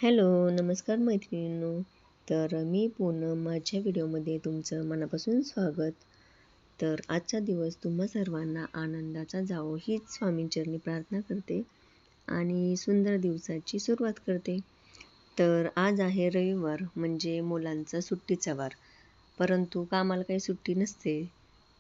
Hello, नमस्कार मैत्रिणींनो. तर मी पूनम, माझ्या व्हिडिओमध्ये तुमचं मनापासून स्वागत. तर आजचा दिवस तुम्हा सर्वांना आनंदाचा जावो हीच स्वामींचरणी प्रार्थना करते आणि सुंदर दिवसाची सुरुवात करते. तर आज आहे रविवार, म्हणजे मुलांचा सुट्टीचा वार. परंतु कामाला काही सुट्टी नसते.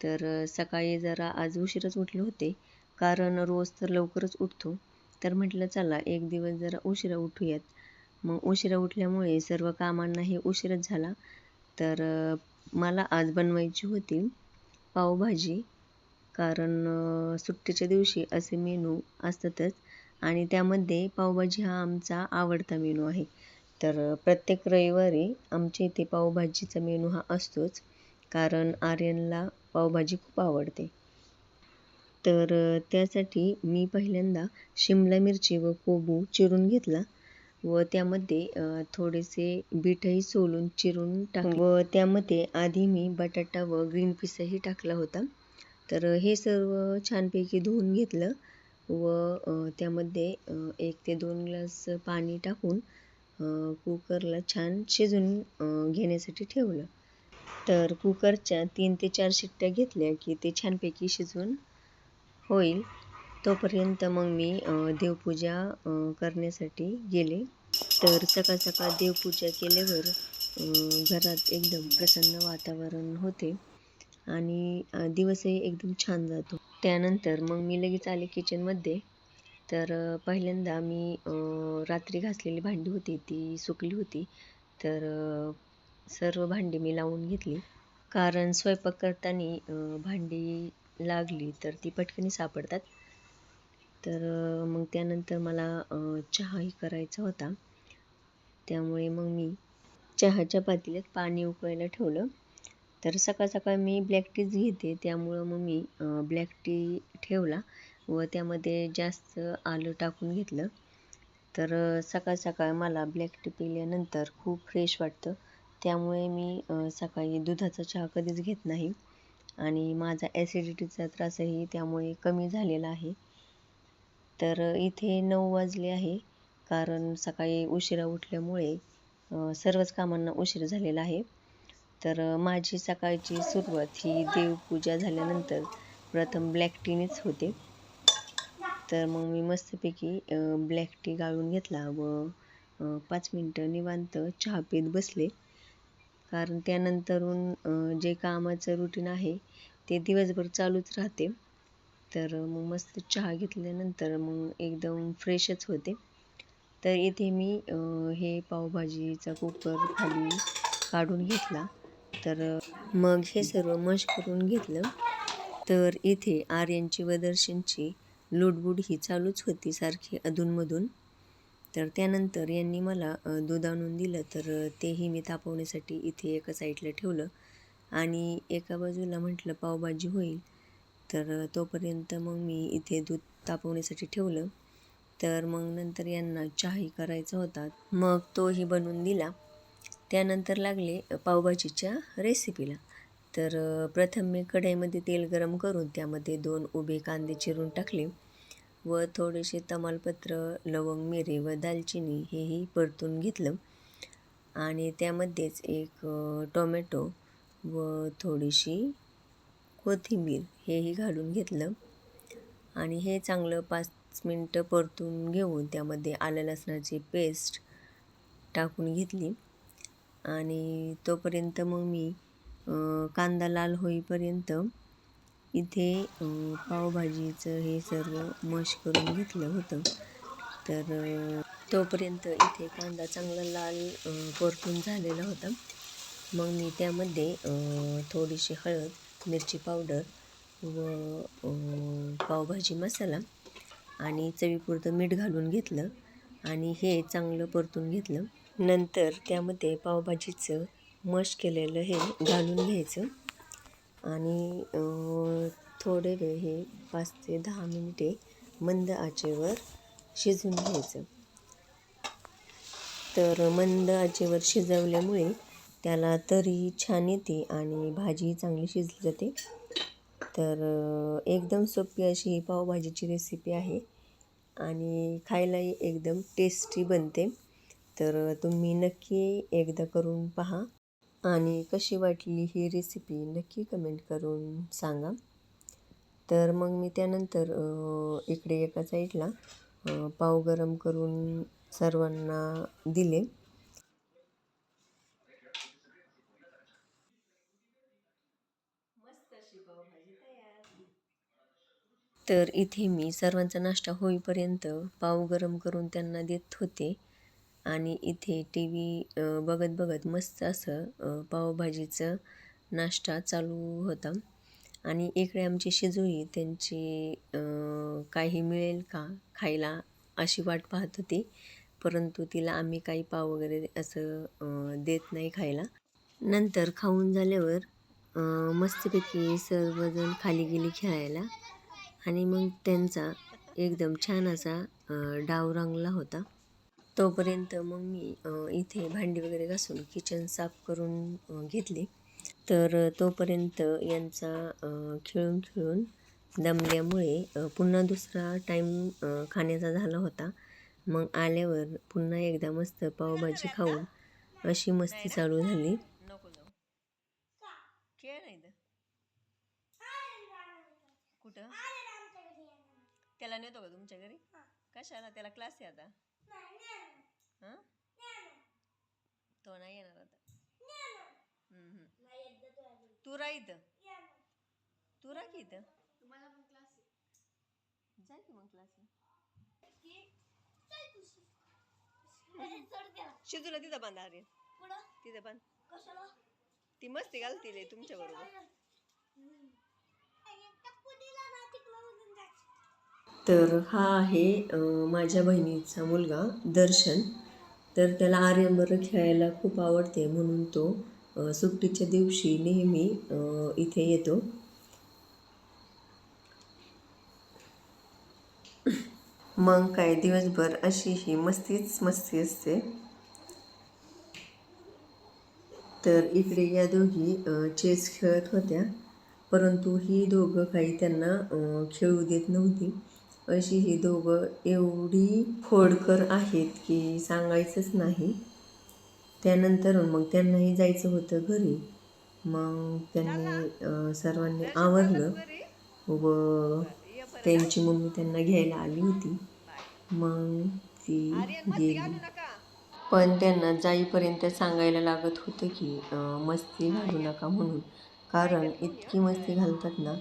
तर सकाळी जरा आज उशीरच उठले होते, कारण रोज तर लवकरच उठतो. तर म्हटलं चला एक दिवस जरा उशिरा उठूयात. मग उशिरा उठल्यामुळे सर्व कामांनाही उशीरच झाला. तर मला आज बनवायची होती पावभाजी, कारण सुट्टीच्या दिवशी असे मेनू असतातच आणि त्यामध्ये पावभाजी हा आमचा आवडता मेनू आहे. तर प्रत्येक रविवारी आमच्या इथे पावभाजीचा मेनू हा असतोच, कारण आर्यनला पावभाजी खूप आवडते. तर त्यासाठी मी पहिल्यांदा शिमला मिरची व कोबू चिरून घेतला व त्यामध्ये थोडेसे बीटही सोलून चिरून टाकले व त्यामध्ये आधी मी बटाटा व ग्रीन पीसही टाकला होता. तर हे सर्व छानपैकी धुवून घेतलं व त्यामध्ये 1 ते 2 ग्लास पाणी टाकून कुकरला छान शिजून घेण्यासाठी ठेवलं. तर कुकरच्या 3 ते 4 शिट्ट्या घेतल्या की ते छानपैकी शिजून होईल. तोपर्यंत मग मी देवपूजा करण्यासाठी गेले. तर सकाळ सकाळ देवपूजा केल्यावर घरात एकदम प्रसन्न वातावरण होते आणि दिवसही एकदम छान जातो. त्यानंतर मग मी लगेच आले किचनमध्ये. तर पहिल्यांदा मी रात्री घासलेली भांडी होती ती सुकली होती. तर सर्व भांडी मी लावून घेतली, कारण स्वयंपाक करताना भांडी लागली तर ती पटकन सापडतात. तर मग त्यानंतर मला चहाही करायचा होता. त्यामुळे मग मी चहाच्या पातेल्यात पाणी उकळायला ठेवलं. तर सकाळ सकाळ मी ब्लॅक टीच घेते, त्यामुळं मग मी ब्लॅक टी ठेवला व त्यामध्ये जास्त आलं टाकून घेतलं. तर सकाळ सकाळ मला ब्लॅक टी पिल्यानंतर खूप फ्रेश वाटतं. त्यामुळे मी सकाळी दुधाचा चहा कधीच घेत नाही आणि माझा ॲसिडिटीचा त्रासही त्यामुळे कमी झालेला आहे. तर इथे 9 वाजले आहे, कारण सकाळी उशिरा उठल्यामुळे सर्वच कामांना उशीर झालेला आहे. तर माझी सकाळची सुरुवात ही देवपूजा झाल्यानंतर प्रथम ब्लॅक टीनेच होते. तर मग मी मस्तपैकी ब्लॅक टी गाळून घेतला व 5 मिनटं निवांत चहा पीत बसले, कारण त्यानंतरून जे कामाचं रुटीन आहे ते दिवसभर चालूच राहते. तर मग मस्त चहा घेतल्यानंतर मग एकदम फ्रेशच होते. तर इथे मी हे पावभाजीचा कुकर खाली काढून घेतला. तर मग हे सर्व मॅश करून घेतलं. तर इथे आर्यनची व दर्शनची लुडबुड ही चालूच होती सारखी अधूनमधून. तर त्यानंतर यांनी मला दूध आणून दिलं, तर तेही मी तापवण्यासाठी इथे एका साईडला ठेवलं आणि एका बाजूला म्हटलं पावभाजी होईल. तर तोपर्यंत मग मी इथे दूध तापवण्यासाठी ठेवलं. तर मग नंतर यांना चहाही करायचा होता, मग तोही बनवून दिला. त्यानंतर लागले पावभाजीच्या रेसिपीला. तर प्रथम मी कढईमध्ये तेल गरम करून त्यामध्ये 2 उभे कांदे चिरून टाकले व थोडेसे तमालपत्र, लवंग, मिरी व दालचिनी हेही परतून घेतलं आणि त्यामध्येच एक टोमॅटो व थोडीशी कोथिंबीर हेही घालून घेतलं आणि हे चांगलं 5 मिनटं परतून घेऊन त्यामध्ये आलं लसणाची पेस्ट टाकून घेतली आणि तोपर्यंत मग मी कांदा लाल होईपर्यंत इथे पावभाजीचं हे सर्व मॅश करून घेतलं होतं. तर तोपर्यंत इथे कांदा चांगला लाल परतून झालेला होता. मग मी त्यामध्ये थोडीशी हळद, मिरची पावडर व पावभाजी मसाला आणि चवीपुरतं मीठ घालून घेतलं आणि हे चांगलं परतून घेतलं. नंतर त्यामध्ये पावभाजीचं मॅश केलेलं हे घालून घ्यायचं आणि थोडे वेळ हे 5 ते 10 मिनिटे मंद आचेवर शिजवून घ्यायचं. तर मंद आचेवर शिजवल्यामुळे त्याला तरी छान येते आणि भाजी चांगली शिजली जाते. तर एकदम सोपी अशी ही पावभाजीची रेसिपी आहे आणि खायलाही एकदम टेस्टी बनते. तर तुम्ही नक्की एकदा करून पहा आणि कशी वाटली ही रेसिपी नक्की कमेंट करून सांगा. तर मग मी त्यानंतर इकडे एका साईडला पाव गरम करून सर्वांना दिले. मस्त अशी पावभाजी तयार. तर इथे मी सर्वांचा नाश्ता होईपर्यंत पाव गरम करून त्यांना देत होते आणि इथे टी व्ही बघत बघत मस्त असं पावभाजीचं नाश्ता चालू होता. आणि इकडे आमची शिजोई त्यांची काही मिळेल का खायला अशी वाट पाहत होती, परंतु तिला आम्ही काही पाव वगैरे असं देत नाही खायला. नंतर खाऊन झाल्यावर मस्तपैकी सर्वजण खाली गेली खेळायला आणि मग त्यांचा एकदम छान असा डाव रंगला होता. तोपर्यंत मग मी इथे भांडी वगैरे घासून किचन साफ करून घेतली. तर तोपर्यंत यांचा खेळून खेळून दमल्यामुळे पुन्हा दुसरा टाईम खाण्याचा झाला होता. मग आल्यावर पुन्हा एकदा मस्त पावभाजी खाऊन अशी मस्ती चालू झाली. नको जाऊ, खेळ नाही तर कुठं त्याला नेतो का तुमच्या घरी? कशाला? त्याला क्लास आहे आता. हां, तो नाही येणार आता. तू राह इथं, तू राह की इथं. तुम्हाला पण क्लास आहे, जा की मग क्लासला. शिजूला तिथं बांधा. अरे तिथं बांध. ती मस्ती घालतील तुमच्या बरोबर. तर हा आहे माझ्या बहिणीचा मुलगा दर्शन. तर त्याला आर्यनबरोबर खेळायला खूप आवडते, म्हणून तो सुट्टीच्या दिवशी नेहमी इथे येतो. मग काय दिवसभर अशी ही मस्तीच मस्ती असते. तर इकडे या दोघी चेस खेळत होत्या, परंतु ही दोघं काही त्यांना खेळू देत नव्हती. अशी ही दोघं एवढी खोडकर आहेत की सांगायचंच नाही. त्यानंतर मग त्यांनाही जायचं होतं घरी. मग त्यांनी सर्वांनी आवरलं व त्यांची मम्मी त्यांना घ्यायला आली होती. मग ती गेली, पण त्यांना जाईपर्यंत सांगायला लागत होतं की मस्ती घालू नका म्हणून. कारण इतकी मस्ती घालतात ना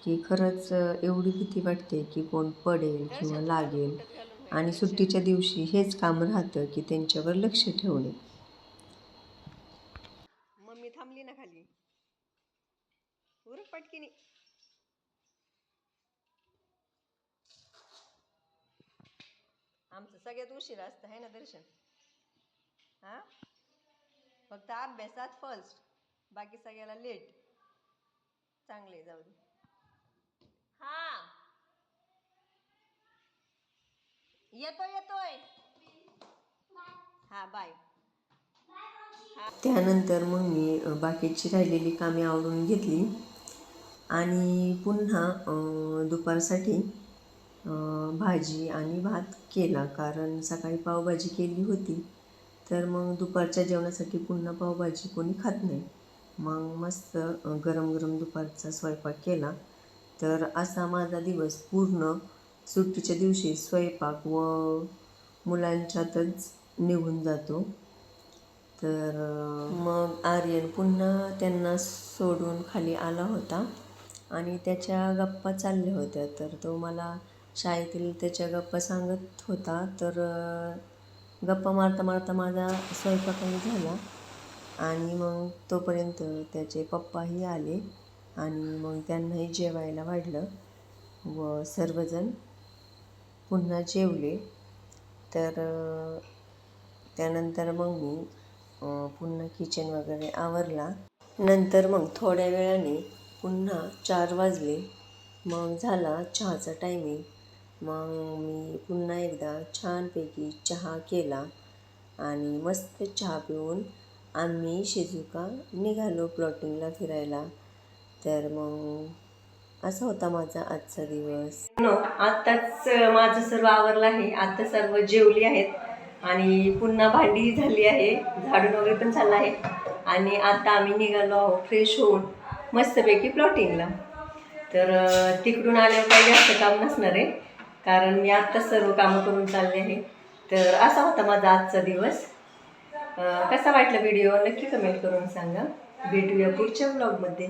की खरंच एवढी भीती वाटते की कोण पडेल किंवा लागेल. आणि सुट्टीच्या दिवशी हेच काम राहतं की त्यांच्यावर लक्ष ठेवणे. मम्मी थांबली ना खाली, उरक पटकीनी. आमचं सगळ्यात उशीर असतं आहे ना दर्शन. हां, फक्त अभ्यासात फर्स्ट, बाकी सगळ्याला लेट. चांगले जाऊ दे. हां, येतोय. हां, बाय. त्यानंतर मग मी बाकीची राहिलेली कामे आवरून घेतली आणि पुन्हा दुपारसाठी भाजी आणि भात केला. कारण सकाळी पावभाजी केली होती, तर मग दुपारच्या जेवणासाठी पुन्हा पावभाजी कोणी खात नाही. मग मस्त गरम गरम दुपारचा स्वयंपाक केला. तर असा माझा दिवस पूर्ण सुट्टीच्या दिवशी स्वयंपाक व मुलांच्यातच निघून जातो. तर मग आर्यन पुन्हा त्यांना सोडून खाली आला होता आणि त्याच्या गप्पा चालल्या होत्या. तर तो मला शाळेतील त्याच्या गप्पा सांगत होता. तर गप्पा मारता मारता माझा स्वयंपाकही झाला आणि मग तोपर्यंत त्याचे पप्पाही आले आणि मग त्यांनाही जेवायला वाढलं व सर्वजण पुन्हा जेवले. तर त्यानंतर मग मी पुन्हा किचन वगैरे आवरला. नंतर मग थोड्या वेळाने पुन्हा 4 वाजले. मग झाला चहाचा टायमिंग. मग मी पुन्हा एकदा छानपैकी चहा केला आणि मस्त चहा पिऊन आम्ही शिजुका निघालो प्लॉटिंगला फिरायला. तर मग असा होता माझा आजचा दिवस. आत्ताच माझं सर्व आवरलं आहे. आता सर्व जेवली आहेत आणि पुन्हा भांडी झाली आहे, झाडून वगैरे पण चाललं आहे. आणि आता आम्ही निघालो आहोत फ्रेश होऊन मस्तपैकी प्लॉटिंगला. तर तिकडून आल्यावर काही जास्त काम नसणार आहे, कारण मी आत्ताच सर्व कामं करून चालले आहे. तर असा होता माझा आजचा दिवस. कसा वाटला व्हिडिओ नक्की कमेंट करून सांगा. भेटूया पुढच्या व्लॉगमध्ये.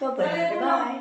तोपर्यंत बाय.